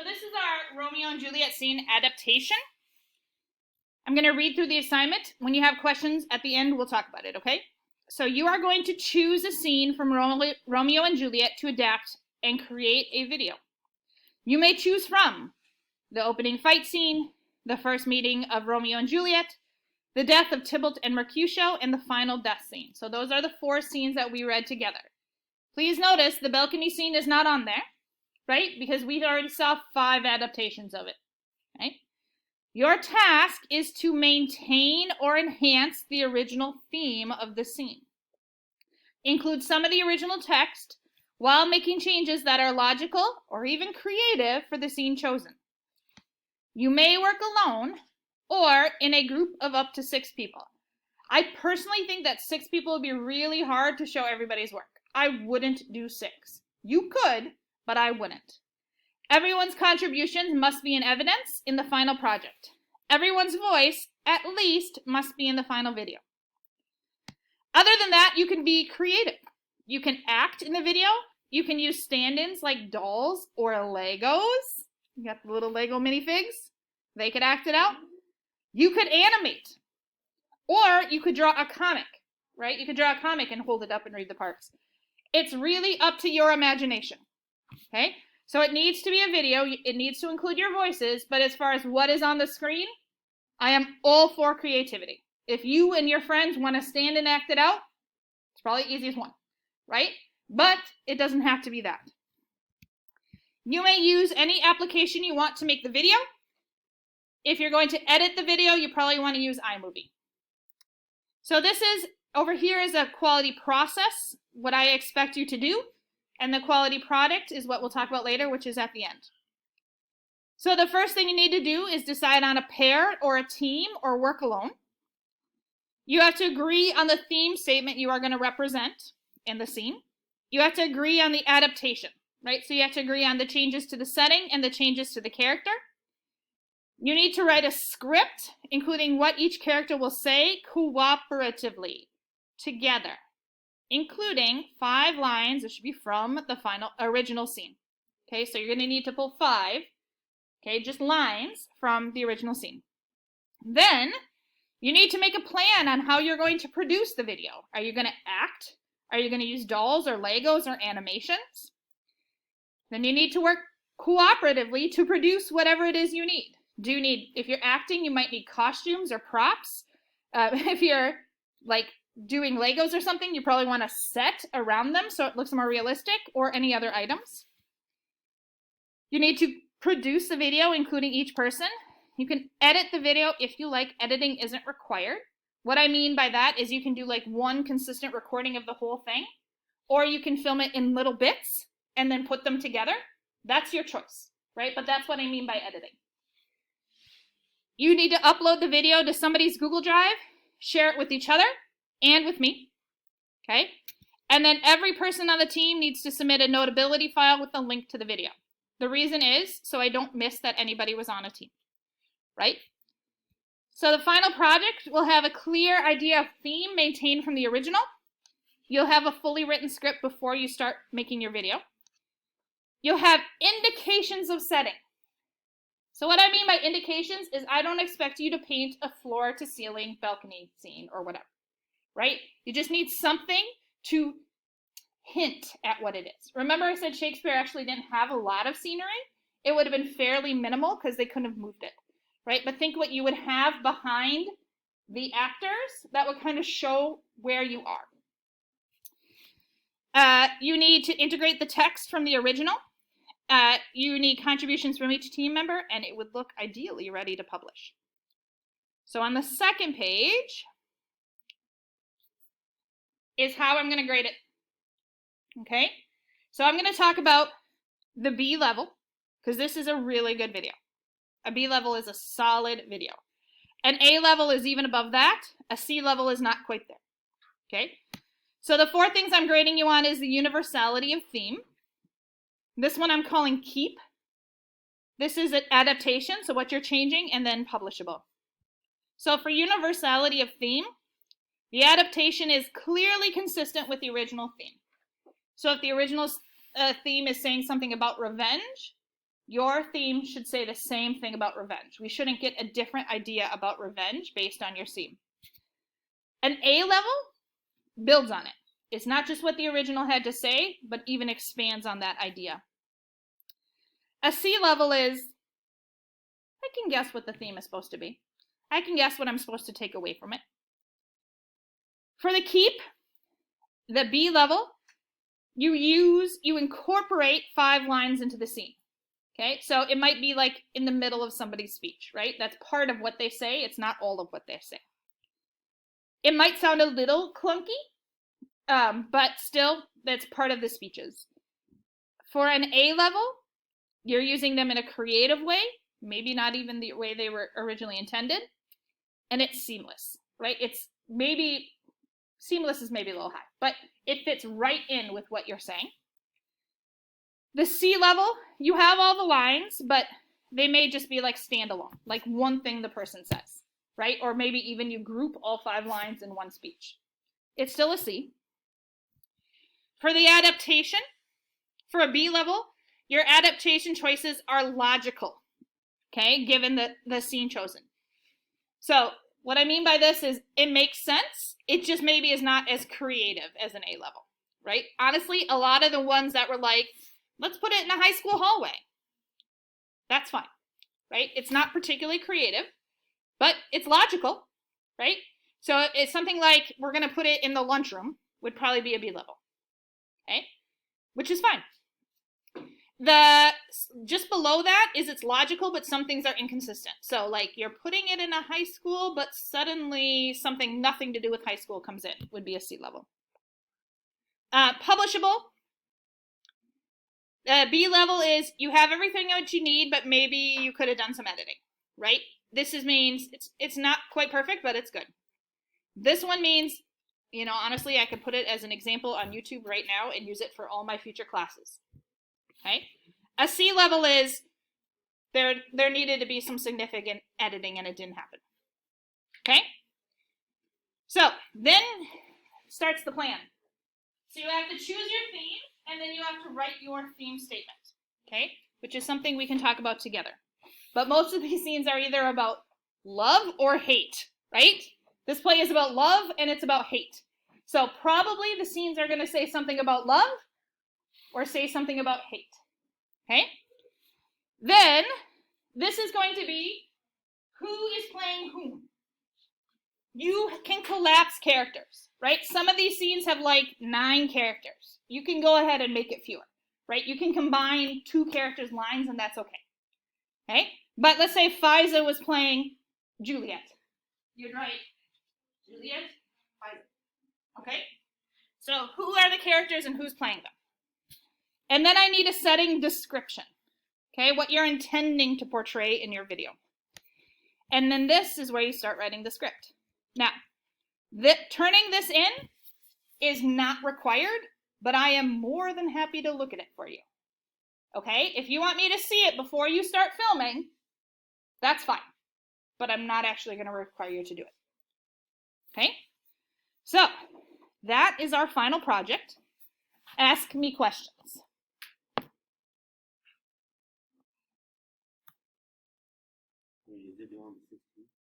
this is our Romeo and Juliet scene adaptation. I'm going to read through the assignment. When you have questions at the end, we'll talk about it, okay? So you are going to choose a scene from Romeo and Juliet to adapt and create a video. You may choose from the opening fight scene, the first meeting of Romeo and Juliet, the death of Tybalt and Mercutio, and the final death scene. So those are the 4 scenes that we read together. Please notice the balcony scene is not on there, right? Because we already saw 5 adaptations of it, right? Your task is to maintain or enhance the original theme of the scene. Include some of the original text while making changes that are logical or even creative for the scene chosen. You may work alone or in a group of up to 6 people. I personally think that 6 people would be really hard to show everybody's work. I wouldn't do 6. You could, but I wouldn't. Everyone's contributions must be in evidence in the final project. Everyone's voice, at least, must be in the final video. Other than that, you can be creative. You can act in the video. You can use stand-ins like dolls or Legos. You got the little Lego minifigs. They could act it out. You could animate. Or you could draw a comic, right? You could draw a comic and hold it up and read the parts. It's really up to your imagination, okay? So it needs to be a video. It needs to include your voices. But as far as what is on the screen, I am all for creativity. If you and your friends want to stand and act it out, it's probably the easiest one, right? But it doesn't have to be that. You may use any application you want to make the video. If you're going to edit the video, you probably want to use iMovie. So this is, over here is a quality process, what I expect you to do. And the quality product is what we'll talk about later, which is at the end. So the first thing you need to do is decide on a pair or a team or work alone. You have to agree on the theme statement you are going to represent in the scene. You have to agree on the adaptation, right? So you have to agree on the changes to the setting and the changes to the character. You need to write a script, including what each character will say cooperatively, together, including 5 lines that should be from the original scene. Okay, so you're going to need to pull 5, okay, just lines from the original scene. Then you need to make a plan on how you're going to produce the video. Are you going to act? Are you going to use dolls or Legos or animations? Then you need to work cooperatively to produce whatever it is you need. If you're acting, you might need costumes or props. If you're like doing Legos or something, you probably want a set around them so it looks more realistic, or any other items. You need to produce the video, including each person. You can edit the video if you like. Editing isn't required. What I mean by that is you can do like one consistent recording of the whole thing, or you can film it in little bits and then put them together. That's your choice, right? But that's what I mean by editing. You need to upload the video to somebody's Google Drive, share it with each other, and with me, okay? And then every person on the team needs to submit a notability file with a link to the video. The reason is so I don't miss that anybody was on a team, right? So the final project will have a clear idea of theme maintained from the original. You'll have a fully written script before you start making your video. You'll have indications of setting. So what I mean by indications is I don't expect you to paint a floor-to-ceiling balcony scene or whatever, right? You just need something to hint at what it is. Remember I said Shakespeare actually didn't have a lot of scenery? It would have been fairly minimal because they couldn't have moved it, right? But think what you would have behind the actors that would kind of show where you are. You need to integrate the text from the original. You need contributions from each team member, and it would look ideally ready to publish. So on the second page is how I'm going to grade it. Okay? So I'm going to talk about the B level, because this is a really good video. A B level is a solid video. An A level is even above that. A C level is not quite there. Okay? So the 4 things I'm grading you on is the universality of theme. This one I'm calling keep. This is an adaptation, so what you're changing, and then publishable. So for universality of theme, the adaptation is clearly consistent with the original theme. So if the original theme is saying something about revenge, your theme should say the same thing about revenge. We shouldn't get a different idea about revenge based on your theme. An A level builds on it. It's not just what the original had to say, but even expands on that idea. A C level is, I can guess what the theme is supposed to be. I can guess what I'm supposed to take away from it. For the keep, the B level, you incorporate 5 lines into the scene. Okay, so it might be like in the middle of somebody's speech, right? That's part of what they say. It's not all of what they say. It might sound a little clunky, but still, that's part of the speeches. For an A level, you're using them in a creative way, maybe not even the way they were originally intended, and it's seamless, right? It's maybe, seamless is maybe a little high, but it fits right in with what you're saying. The C level, you have all the lines, but they may just be like standalone, like one thing the person says, right? Or maybe even you group all 5 lines in one speech. It's still a C. For the adaptation, for a B level, your adaptation choices are logical, okay, given the scene chosen. So what I mean by this is it makes sense. It just maybe is not as creative as an A level, right? Honestly, a lot of the ones that were like, let's put it in a high school hallway, that's fine, right? It's not particularly creative, but it's logical, right? So it's something like we're going to put it in the lunchroom would probably be a B level, okay? Which is fine. Just below that is it's logical, but some things are inconsistent. So like you're putting it in a high school, but suddenly something nothing to do with high school comes in, would be a C level. Publishable. B level is you have everything that you need, but maybe you could have done some editing, right? This means it's not quite perfect, but it's good. This one means, you know, honestly, I could put it as an example on YouTube right now and use it for all my future classes. Okay? A C level is there needed to be some significant editing and it didn't happen. Okay? So then starts the plan. So you have to choose your theme and then you have to write your theme statement. Okay? Which is something we can talk about together. But most of these scenes are either about love or hate, right? This play is about love and it's about hate. So probably the scenes are going to say something about love or say something about hate. Okay? Then, this is going to be who is playing whom. You can collapse characters, right? Some of these scenes have like 9 characters. You can go ahead and make it fewer, right? You can combine 2 characters' lines and that's okay. Okay? But let's say Fiza was playing Juliet. You'd write Juliet, Fiza. Okay? So who are the characters and who's playing them? And then I need a setting description, okay, what you're intending to portray in your video. And then this is where you start writing the script. Now, turning this in is not required, but I am more than happy to look at it for you, okay? If you want me to see it before you start filming, that's fine, but I'm not actually going to require you to do it, okay? So, that is our final project. Ask me questions.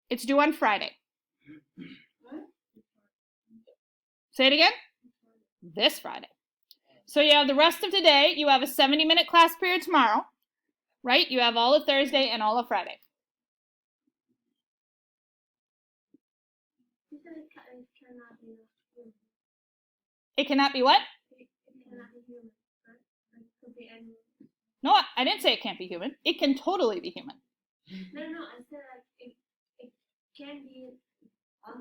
It's due on Friday. Say it again? This Friday. So you have the rest of today. You have a 70-minute class period tomorrow, right? You have all of Thursday and all of Friday. It cannot be what? It cannot be human. No, I didn't say it can't be human. It can totally be human. No, I said like it can be.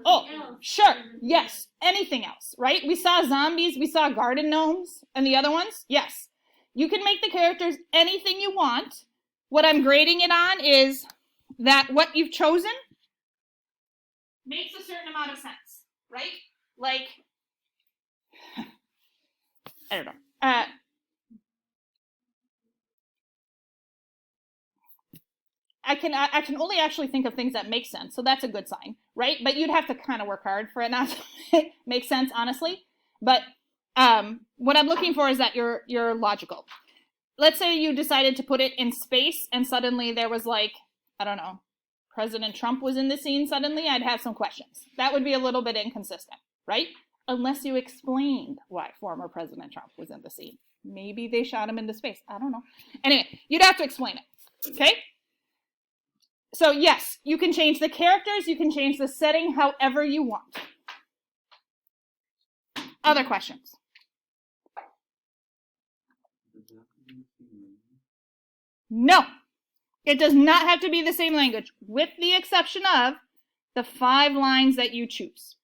Oh, sure. Yes. Anything else, right? We saw zombies. We saw garden gnomes and the other ones. Yes. You can make the characters anything you want. What I'm grading it on is that what you've chosen makes a certain amount of sense, right? Like, I don't know. I can only actually think of things that make sense, so that's a good sign, right? But you'd have to kind of work hard for it not to make sense, honestly. But what I'm looking for is that you're logical. let's say you decided to put it in space and suddenly there was like, I don't know, President Trump was in the scene suddenly, I'd have some questions. That would be a little bit inconsistent, right? Unless you explained why former President Trump was in the scene. Maybe they shot him into space. I don't know. Anyway, you'd have to explain it, okay? So yes, you can change the characters, you can change the setting however you want. Other questions? No, it does not have to be the same language, with the exception of the 5 lines that you choose,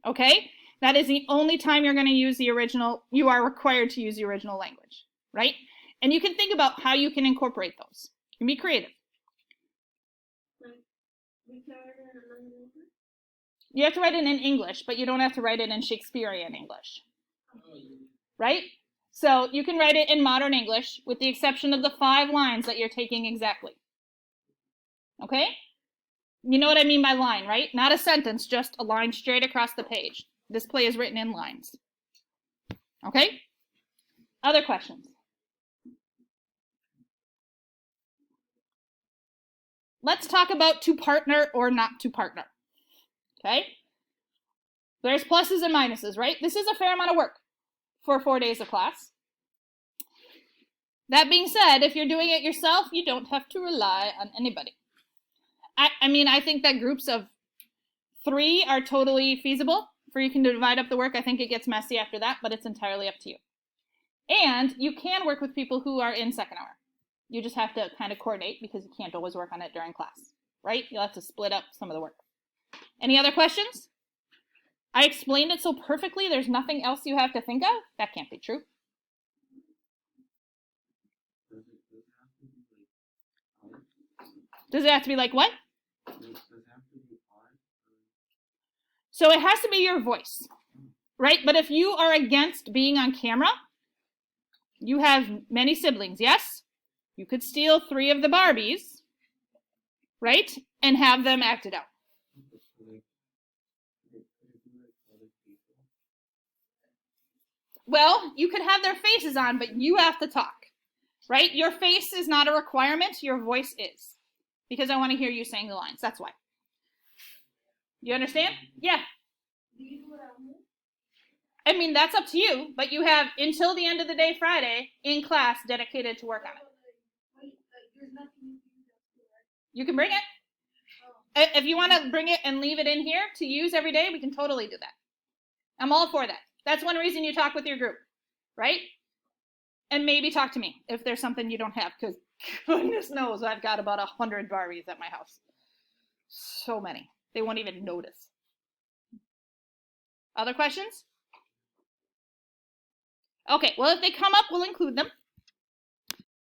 okay? That is the only time you're going to use the original, you are required to use the original language, right? And you can think about how you can incorporate those. You can be creative. You have to write it in English, but you don't have to write it in Shakespearean English, right? So you can write it in modern English with the exception of the 5 lines that you're taking exactly. Okay? You know what I mean by line, right? Not a sentence, just a line straight across the page. This play is written in lines. Okay? Other questions? Let's talk about to partner or not to partner. Okay? There's pluses and minuses, right? This is a fair amount of work for 4 days of class. That being said, if you're doing it yourself, you don't have to rely on anybody. I mean, I think that groups of 3 are totally feasible for you can divide up the work. I think it gets messy after that, but it's entirely up to you. And you can work with people who are in second hour. You just have to kind of coordinate because you can't always work on it during class, right? You'll have to split up some of the work. Any other questions? I explained it so perfectly, there's nothing else you have to think of? That can't be true. Does it have to be like what? So it has to be your voice, right? But if you are against being on camera, you have many siblings, yes? You could steal 3 of the Barbies, right? And have them acted out. Well, you could have their faces on, but you have to talk, right? Your face is not a requirement, your voice is. Because I want to hear you saying the lines, that's why. You understand? Yeah. I mean, that's up to you, but you have until the end of the day Friday in class dedicated to work on it. You can bring it. If you want to bring it and leave it in here to use every day, we can totally do that. I'm all for that. That's one reason you talk with your group, right? And maybe talk to me if there's something you don't have, because goodness knows I've got about 100 Barbies at my house. So many. They won't even notice. Other questions? Okay, well, if they come up, we'll include them.